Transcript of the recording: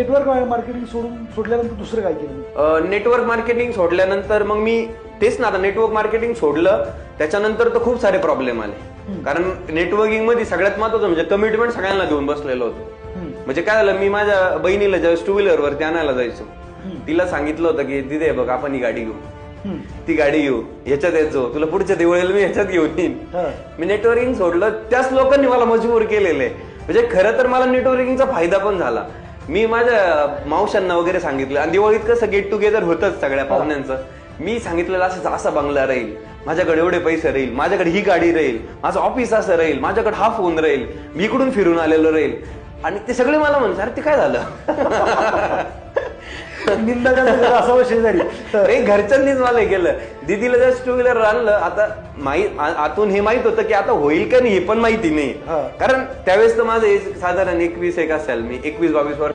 Network marketing सोडल्यानंतर दुसरं काय केलं? नेटवर्क मार्केटिंग सोडल्यानंतर मग मी तेच ना, आता नेटवर्क मार्केटिंग सोडलं त्याच्यानंतर तर खूप सारे प्रॉब्लेम आले. कारण नेटवर्किंग मध्ये सगळ्यात महत्वाचं म्हणजे कमिटमेंट सगळ्यांना घेऊन बसलेलो होतो. म्हणजे काय झालं, मी माझ्या बहिणीला ज्यावेळेस 2 व्हीलर वरती आणायला जायचो, तिला सांगितलं होतं की दिदे बघ आपण ही गाडी घेऊ, ती गाडी घेऊ, ह्याच्यात यायचो, तुला पुढच्या दिवाळीला मी ह्याच्यात घेऊन येईन. मी नेटवर्किंग सोडलं, त्याच लोकांनी मला मजबूर केलेलं आहे. म्हणजे खरं तर मला नेटवर्किंगचा फायदा पण झाला. मी माझ्या मावशांना वगैरे सांगितलं, आणि दिवाळीत कसं गेट टुगेदर होतच सगळ्या पाहुण्यांचं. मी सांगितलेलं असं असा बंगला राहील, माझ्याकडे एवढे पैसे राहील, माझ्याकडे ही गाडी राहील, माझं ऑफिस असं राहील, माझ्याकडे हा फोन राहील, मी इकडून फिरून आलेलो राहील. आणि ते सगळे मला म्हणतात अरे ते काय झालं. निंदा करायला असावं शेजारी. घरच्यांनीच मला हे केलं. दीदीला जस्ट 2 व्हीलर आणलं, आता आतून हे माहित होतं की आता होईल का नाही हे पण माहिती नाही. कारण त्यावेळेस तर माझं एज साधारण 21 एक असेल, मी 21-22 वर्ष